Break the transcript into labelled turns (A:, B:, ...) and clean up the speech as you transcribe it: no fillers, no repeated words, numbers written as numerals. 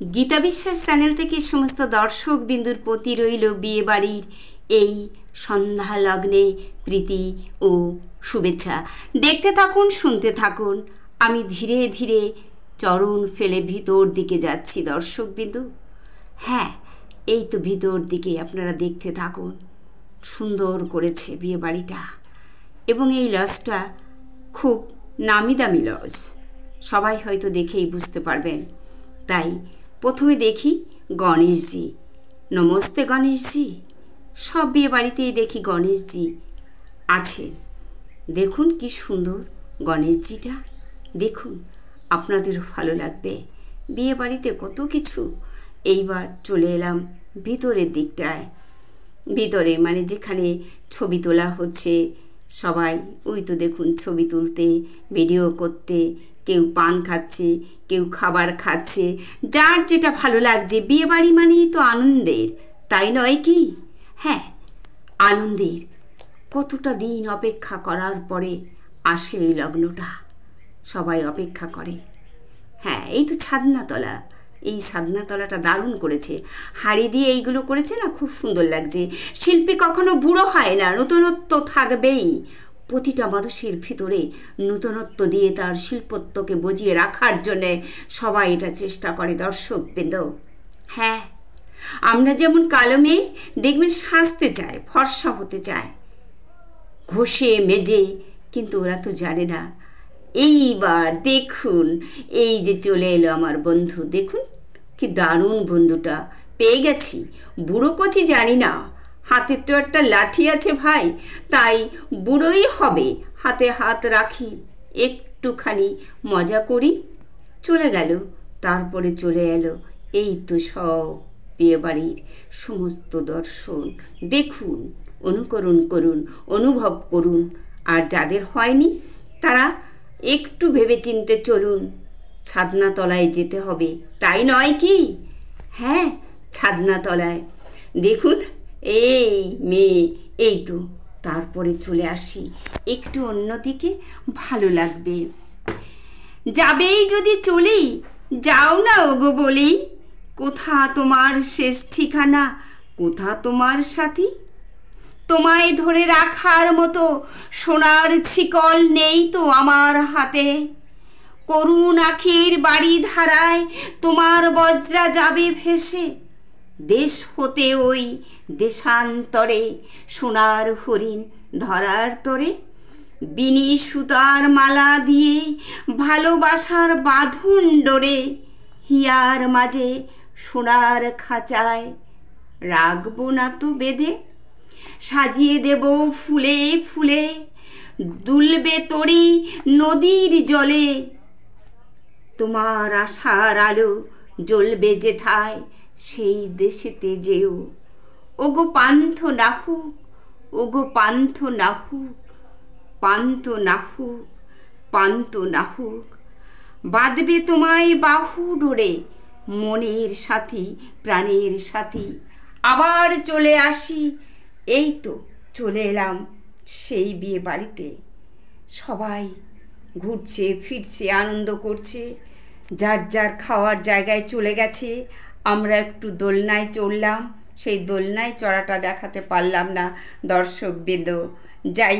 A: গীতা বিশ্বাস চ্যানেল থেকে সমস্ত দর্শক বিন্দুর প্রতি রইল বিয়েবাড়ির এই সন্ধ্যা লগ্নে প্রীতি ও শুভেচ্ছা। দেখতে থাকুন, শুনতে থাকুন। আমি ধীরে ধীরে চরণ ফেলে ভিতর দিকে যাচ্ছি দর্শক বিন্দু। হ্যাঁ, এই তো ভিতর দিকে আপনারা দেখতে থাকুন। সুন্দর করেছে বিয়েবাড়িটা, এবং এই লজটা খুব নামি দামি লজ, সবাই হয়তো দেখেই বুঝতে পারবেন। তাই প্রথমে দেখি গণেশজি। নমস্তে গণেশজি। সব বিয়ে বাড়িতেই দেখি গণেশজি আছেন। দেখুন কি সুন্দর গণেশজিটা, দেখুন, আপনাদেরও ভালো লাগবে। বিয়ে বাড়িতে কত কিছু। এইবার চলে এলাম ভিতরের দিকটায়। ভিতরে মানে যেখানে ছবি তোলা হচ্ছে, সবাই ওই তো দেখুন ছবি তুলতে, ভিডিও করতে, কেউ পান খাচ্ছে, কেউ খাবার খাচ্ছে, যার যেটা ভালো লাগছে। বিয়েবাড়ি মানেই তো আনন্দের, তাই নয় কি? হ্যাঁ, আনন্দের। কতটা দিন অপেক্ষা করার পরে আসে এই লগ্নটা, সবাই অপেক্ষা করে। হ্যাঁ, এই তো ছাদনাতলা। এই ছাদনাতলাটা দারুণ করেছে, হাড়ি দিয়ে এইগুলো করেছে না, খুব সুন্দর লাগছে। শিল্পী কখনো বুড়ো হয় না, নতুনত্ব থাকবেই। প্রতিটা মানুষের ভিতরে নতুনত্ব দিয়ে তার শিল্পত্বকে বজিয়ে রাখার জন্যে সবাই এটা চেষ্টা করে দর্শকবৃন্দ। হ্যাঁ, আমরা যেমন কালো মেয়ে দেখবেন সাজতে চায়, ফর্সা হতে চায়, ঘষে মেজে, কিন্তু ওরা তো জানে না। এইবার দেখুন, এই যে চলে এলো আমার বন্ধু, দেখুন কি দারুণ বন্ধুটা পেয়ে গেছি। বুড়ো কচি জানি না, হাতে তো একটা লাঠি আছে ভাই, তাই বুড়োই হবে। হাতে হাত রাখি, একটুখানি মজা করি। চলে গেল। তারপরে চলে এলো এই তো সব বিয়েবাড়ির সমস্ত দর্শন। দেখুন, অনুকরণ করুন, অনুভব করুন। আর যাদের হয়নি তারা একটু ভেবেচিন্তে চলুন। ছাদনাতলায় যেতে হবে, তাই নয় কি? হ্যাঁ, ছাদনাতলায় দেখুন এই মেয়ে, এই তো। তারপরে চলে আসি একটু অন্যদিকে, ভালো লাগবে। যাবেই যদি চলি, যাও না ওগো বলি, কোথা তোমার শেষ ঠিকানা, কোথা তোমার সাথী? তোমায় ধরে রাখার মতো সোনার ছিকল নেই তো আমার হাতে। করুণ আখির বাড়ি ধারায় তোমার বজ্রা যাবে ভেসে। দেশ হতে ওই দেশান্তরে সোনার হরিণ ধরার তরে। বিনি সুতার মালা দিয়ে ভালোবাসার বাঁধন ডোরে, হিয়ার মাঝে সোনার খাঁচায় রাখবো না তো বেঁধে। সাজিয়ে দেব ফুলে ফুলে, দুলবে তরি নদীর জলে। তোমার আশার আলো জ্বলবে যেথায়, সেই দেশেতে যেও। ওগো পান্থ নাহুক, ওগো পান্থ নাহুক, পান্থ নাহুক, পান্থ নাহুক। বাঁধবে তোমায় বাহু ডোরে, মনের সাথী, প্রাণের সাথী। আবার চলে আসি, এই তো চলে এলাম সেই বিয়ে বাড়িতে। সবাই ঘুরছে ফিরছে, আনন্দ করছে, যার যার খাওয়ার জায়গায় চলে গেছে। আমরা একটু দোলনায় চড়লাম, সেই দোলনায় চড়াটা দেখাতে পারলাম না দর্শকবৃন্দ। যাই